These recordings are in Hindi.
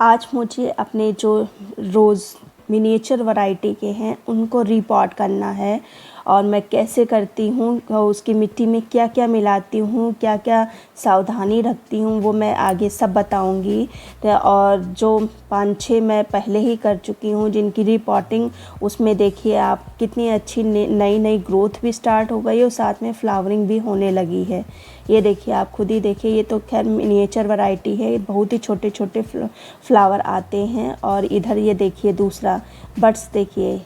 आज मुझे अपने जो रोज़ मिनिएचर वैरायटी के हैं उनको रिपॉट करना है और मैं कैसे करती हूँ, उसकी मिट्टी में क्या क्या मिलाती हूँ, क्या क्या सावधानी रखती हूँ, वो मैं आगे सब बताऊँगी। और जो 5-6 मैं पहले ही कर चुकी हूँ जिनकी रिपॉटिंग, उसमें देखिए आप कितनी अच्छी नई नई ग्रोथ भी स्टार्ट हो गई और साथ में फ्लावरिंग भी होने लगी है। ये देखिए, आप खुद ही देखिए, ये तो खैर मिनिएचर वैरायटी है, बहुत ही छोटे छोटे फ्लावर आते हैं। और इधर ये देखिए दूसरा बड्स, देखिए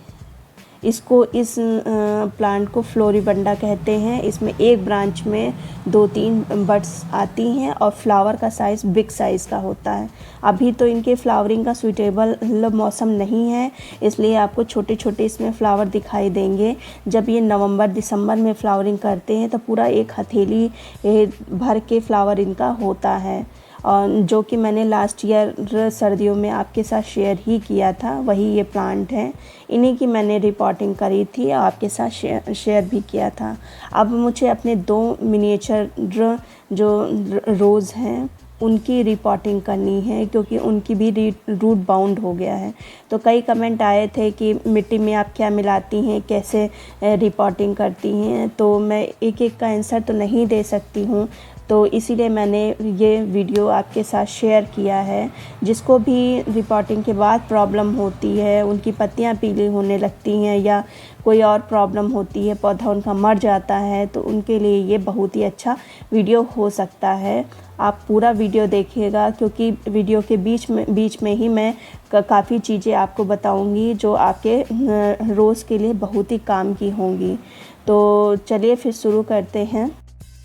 इसको इस प्लांट को फ्लोरिबंडा कहते हैं। इसमें एक ब्रांच में 2-3 बड्स आती हैं और फ्लावर का साइज़ बिग साइज़ का होता है। अभी तो इनके फ्लावरिंग का सूटेबल मौसम नहीं है, इसलिए आपको छोटे छोटे इसमें फ्लावर दिखाई देंगे। जब ये नवंबर दिसंबर में फ्लावरिंग करते हैं तो पूरा एक हथेली भर के फ्लावर इनका होता है। और जो कि मैंने लास्ट ईयर सर्दियों में आपके साथ शेयर ही किया था, वही ये प्लांट है। इन्हीं की मैंने रिपोर्टिंग करी थी और आपके साथ शेयर भी किया था। अब मुझे अपने 2 मिनिएचर जो रोज़ हैं उनकी रिपोर्टिंग करनी है, क्योंकि उनकी भी रूट बाउंड हो गया है। तो कई कमेंट आए थे कि मिट्टी में आप क्या मिलाती हैं, कैसे रिपोर्टिंग करती हैं, तो मैं एक एक का आंसर तो नहीं दे सकती हूँ, तो इसीलिए मैंने ये वीडियो आपके साथ शेयर किया है। जिसको भी रिपोर्टिंग के बाद प्रॉब्लम होती है, उनकी पत्तियां पीली होने लगती हैं या कोई और प्रॉब्लम होती है, पौधा उनका मर जाता है, तो उनके लिए ये बहुत ही अच्छा वीडियो हो सकता है। आप पूरा वीडियो देखिएगा, क्योंकि वीडियो के बीच में ही मैं काफ़ी चीज़ें आपको बताऊंगी जो आपके रोज़ के लिए बहुत ही काम की होंगी। तो चलिए फिर शुरू करते हैं।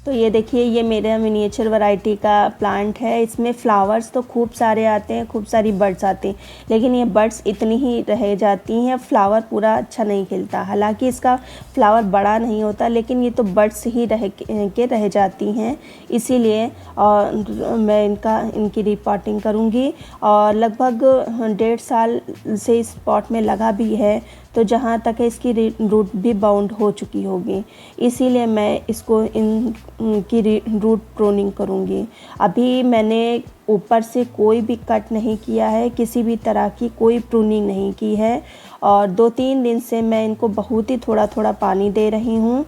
तो ये देखिए, ये मेरा मिनिएचर वैरायटी का प्लांट है। इसमें फ्लावर्स तो खूब सारे आते हैं, खूब सारी बड्स आती हैं, लेकिन ये बड्स इतनी ही रह जाती हैं, फ्लावर पूरा अच्छा नहीं खिलता। हालांकि इसका फ्लावर बड़ा नहीं होता, लेकिन ये तो बड्स ही रह जाती हैं। इसीलिए और मैं इनकी रिपोर्टिंग करूँगी। और लगभग 1.5 साल से इस पॉट में लगा भी है, तो जहाँ तक है इसकी रूट भी बाउंड हो चुकी होगी, इसीलिए मैं इसको इनकी रूट प्रोनिंग करूँगी। अभी मैंने ऊपर से कोई भी कट नहीं किया है, किसी भी तरह की कोई प्रूनिंग नहीं की है। और 2-3 दिन से मैं इनको बहुत ही थोड़ा थोड़ा पानी दे रही हूँ।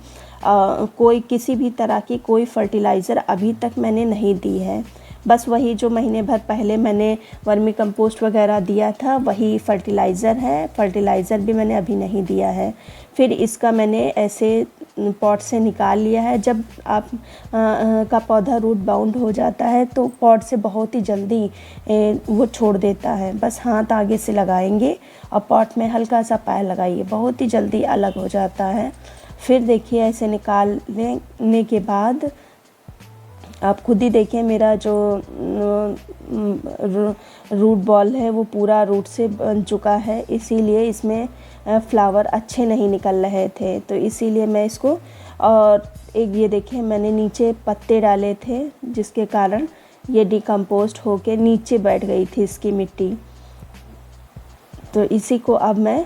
कोई किसी भी तरह की कोई फर्टिलाइज़र अभी तक मैंने नहीं दी है। बस वही जो महीने भर पहले मैंने वर्मी कंपोस्ट वगैरह दिया था, वही फर्टिलाइज़र है। फर्टिलाइज़र भी मैंने अभी नहीं दिया है। फिर इसका मैंने ऐसे पॉट से निकाल लिया है। जब आप का पौधा रूट बाउंड हो जाता है तो पॉट से बहुत ही जल्दी वो छोड़ देता है। बस हाथ आगे से लगाएंगे और पॉट में हल्का सा पैर लगाइए, बहुत ही जल्दी अलग हो जाता है। फिर देखिए, ऐसे निकालने के बाद आप खुद ही देखिए, मेरा जो रूट बॉल है वो पूरा रूट से बन चुका है, इसीलिए इसमें फ्लावर अच्छे नहीं निकल रहे थे। तो इसीलिए मैं इसको, और एक ये देखिए मैंने नीचे पत्ते डाले थे, जिसके कारण ये डिकम्पोस्ट होके नीचे बैठ गई थी इसकी मिट्टी। तो इसी को अब मैं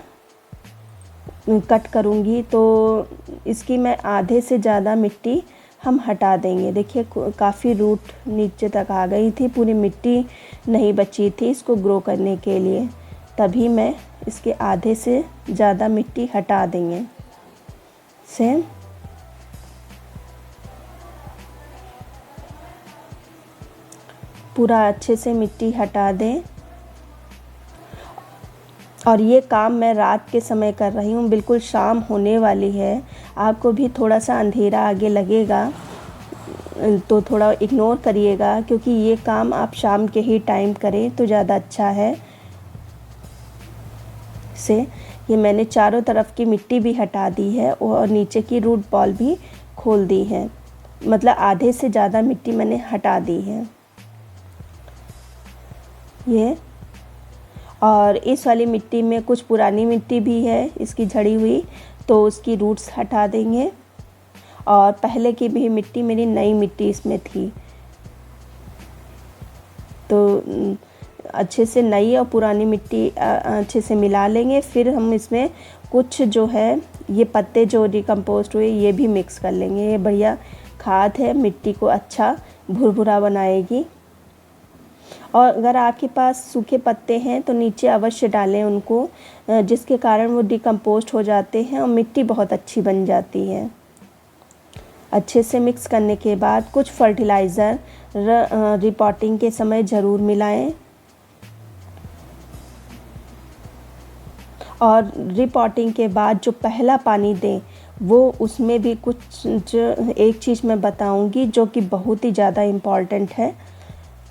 कट करूँगी। तो इसकी मैं आधे से ज़्यादा मिट्टी हम हटा देंगे। देखिए, काफ़ी रूट नीचे तक आ गई थी, पूरी मिट्टी नहीं बची थी इसको ग्रो करने के लिए, तभी मैं इसके आधे से ज़्यादा मिट्टी हटा देंगे। सेम पूरा अच्छे से मिट्टी हटा दें। और ये काम मैं रात के समय कर रही हूँ, बिल्कुल शाम होने वाली है। आपको भी थोड़ा सा अंधेरा आगे लगेगा तो थोड़ा इग्नोर करिएगा, क्योंकि ये काम आप शाम के ही टाइम करें तो ज़्यादा अच्छा है। से ये मैंने चारों तरफ की मिट्टी भी हटा दी है और नीचे की रूट बॉल भी खोल दी है, मतलब आधे से ज़्यादा मिट्टी मैंने हटा दी है ये। और इस वाली मिट्टी में कुछ पुरानी मिट्टी भी है इसकी झड़ी हुई, तो उसकी रूट्स हटा देंगे। और पहले की भी मिट्टी, मेरी नई मिट्टी इसमें थी, तो अच्छे से नई और पुरानी मिट्टी अच्छे से मिला लेंगे। फिर हम इसमें कुछ जो है ये पत्ते जो डिकम्पोस्ट हुए ये भी मिक्स कर लेंगे। ये बढ़िया खाद है, मिट्टी को अच्छा भुरभुरा बनाएगी। और अगर आपके पास सूखे पत्ते हैं तो नीचे अवश्य डालें उनको, जिसके कारण वो डिकम्पोस्ट हो जाते हैं और मिट्टी बहुत अच्छी बन जाती है। अच्छे से मिक्स करने के बाद कुछ फर्टिलाइज़र रिपोर्टिंग के समय ज़रूर मिलाएं। और रिपोर्टिंग के बाद जो पहला पानी दें वो उसमें भी कुछ एक चीज़ मैं बताऊंगी जो कि बहुत ही ज़्यादा इम्पॉर्टेंट है।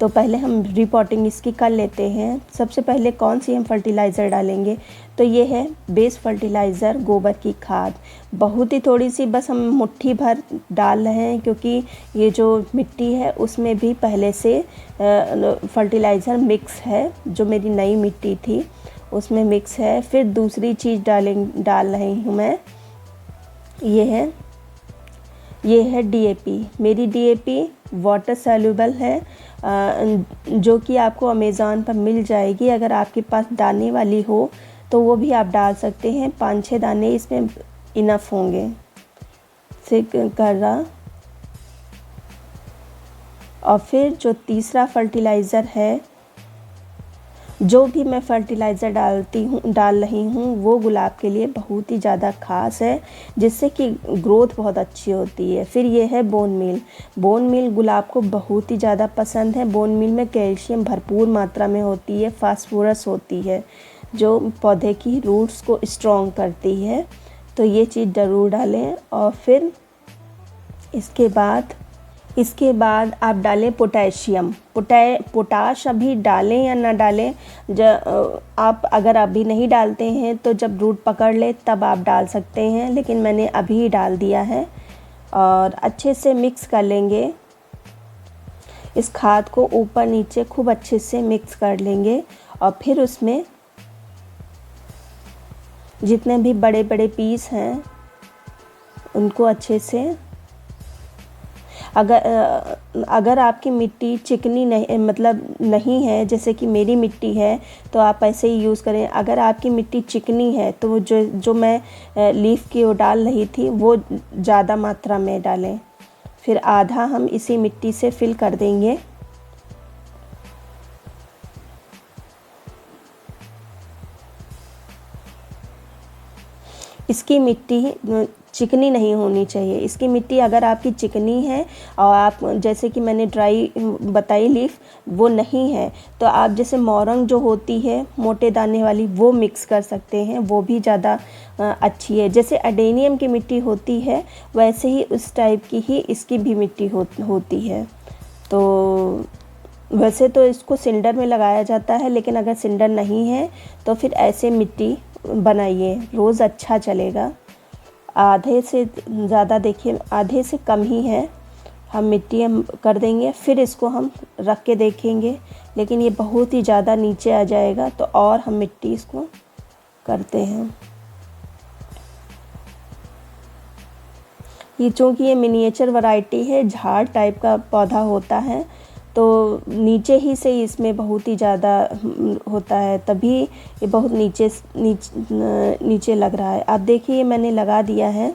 तो पहले हम रिपोर्टिंग इसकी कर लेते हैं। सबसे पहले कौन सी हम फर्टिलाइज़र डालेंगे, तो ये है बेस फर्टिलाइज़र, गोबर की खाद। बहुत ही थोड़ी सी, बस हम मुट्ठी भर डाल रहे हैं, क्योंकि ये जो मिट्टी है उसमें भी पहले से फर्टिलाइज़र मिक्स है। जो मेरी नई मिट्टी थी उसमें मिक्स है। फिर दूसरी चीज़ डाल रही हूँ मैं, ये है डीएपी। मेरी डीएपी वाटर सॉल्युबल है, जो कि आपको अमेज़ॉन पर मिल जाएगी। अगर आपके पास दाने वाली हो तो वो भी आप डाल सकते हैं। 5-6 दाने इसमें इनफ होंगे। फिर कर रहा, और फिर जो तीसरा फर्टिलाइज़र है, जो भी मैं फर्टिलाइज़र डाल रही हूँ वो गुलाब के लिए बहुत ही ज़्यादा ख़ास है, जिससे कि ग्रोथ बहुत अच्छी होती है। फिर ये है बोन मील। बोन मील गुलाब को बहुत ही ज़्यादा पसंद है। बोन मील में कैल्शियम भरपूर मात्रा में होती है, फास्फोरस होती है, जो पौधे की रूट्स को स्ट्रॉन्ग करती है। तो ये चीज़ ज़रूर डालें। और फिर इसके बाद आप डालें पोटेशियम। पोटाश अभी डालें या ना डालें, आप अगर अभी नहीं डालते हैं तो जब रूट पकड़ ले तब आप डाल सकते हैं, लेकिन मैंने अभी ही डाल दिया है। और अच्छे से मिक्स कर लेंगे। इस खाद को ऊपर नीचे खूब अच्छे से मिक्स कर लेंगे। और फिर उसमें जितने भी बड़े बड़े पीस हैं उनको अच्छे से, अगर आपकी मिट्टी चिकनी नहीं है, जैसे कि मेरी मिट्टी है, तो आप ऐसे ही यूज़ करें। अगर आपकी मिट्टी चिकनी है तो जो मैं लीफ की वो डाल रही थी वो ज़्यादा मात्रा में डालें। फिर आधा हम इसी मिट्टी से फिल कर देंगे। इसकी मिट्टी चिकनी नहीं होनी चाहिए। इसकी मिट्टी अगर आपकी चिकनी है और आप, जैसे कि मैंने ड्राई बताई लीफ, वो नहीं है, तो आप जैसे मोरंग जो होती है मोटे दाने वाली, वो मिक्स कर सकते हैं। वो भी ज़्यादा अच्छी है। जैसे एडेनियम की मिट्टी होती है वैसे ही उस टाइप की ही इसकी भी मिट्टी होती है। तो वैसे तो इसको सिंडर में लगाया जाता है, लेकिन अगर सिंडर नहीं है तो फिर ऐसे मिट्टी बनाइए, रोज़ अच्छा चलेगा। आधे से ज़्यादा, देखिए आधे से कम ही है, हम मिट्टी कर देंगे। फिर इसको हम रख के देखेंगे, लेकिन ये बहुत ही ज़्यादा नीचे आ जाएगा, तो और हम मिट्टी इसको करते हैं। ये चूँकि ये मिनिएचर वैरायटी है, झाड़ टाइप का पौधा होता है, तो नीचे ही से इसमें बहुत ही ज़्यादा होता है, तभी ये बहुत नीचे लग रहा है। आप देखिए मैंने लगा दिया है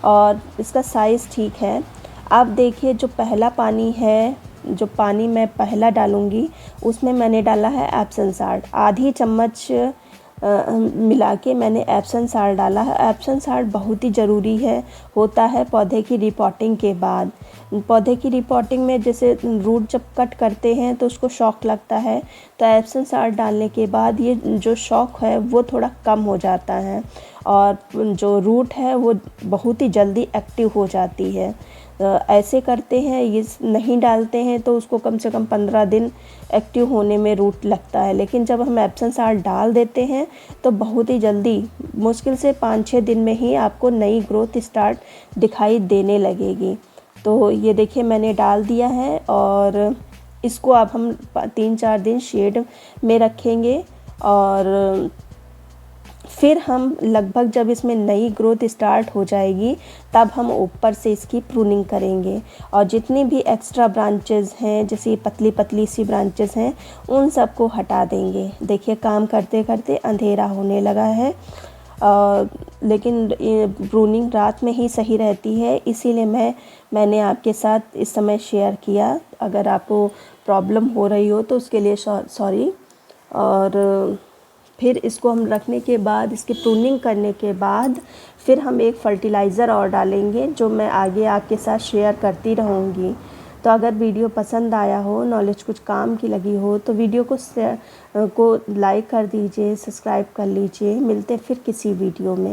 और इसका साइज़ ठीक है। आप देखिए जो पहला पानी है, जो पानी मैं पहला डालूँगी उसमें मैंने डाला है एप्सम साल्ट। आधी चम्मच मिला के मैंने एप्सम साल्ट डाला है। एप्सम साल्ट बहुत ही ज़रूरी होता है पौधे की रिपोर्टिंग के बाद। पौधे की रिपोर्टिंग में जैसे रूट जब कट करते हैं तो उसको शॉक लगता है, तो एप्सम साल्ट डालने के बाद ये जो शॉक है वो थोड़ा कम हो जाता है और जो रूट है वो बहुत ही जल्दी एक्टिव हो जाती है। ऐसे करते हैं, ये नहीं डालते हैं तो उसको कम से कम 15 दिन एक्टिव होने में रूट लगता है। लेकिन जब हम एप्सम साल्ट डाल देते हैं तो बहुत ही जल्दी, मुश्किल से 5-6 दिन में ही आपको नई ग्रोथ स्टार्ट दिखाई देने लगेगी। तो ये देखिए मैंने डाल दिया है और इसको अब हम 3-4 दिन शेड में रखेंगे और फिर हम लगभग जब इसमें नई ग्रोथ स्टार्ट हो जाएगी तब हम ऊपर से इसकी प्रूनिंग करेंगे और जितनी भी एक्स्ट्रा ब्रांचेस हैं, जैसे पतली पतली सी ब्रांचेस हैं, उन सब को हटा देंगे। देखिए काम करते करते अंधेरा होने लगा है, लेकिन प्रूनिंग रात में ही सही रहती है, इसीलिए मैंने आपके साथ इस समय शेयर किया। अगर आपको प्रॉब्लम हो रही हो तो उसके लिए सॉरी। और फिर इसको हम रखने के बाद, इसकी प्रूनिंग करने के बाद फिर हम एक फर्टिलाइज़र और डालेंगे, जो मैं आगे आपके साथ शेयर करती रहूँगी। तो अगर वीडियो पसंद आया हो, नॉलेज कुछ काम की लगी हो, तो वीडियो को लाइक कर दीजिए, सब्सक्राइब कर लीजिए। मिलते फिर किसी वीडियो में।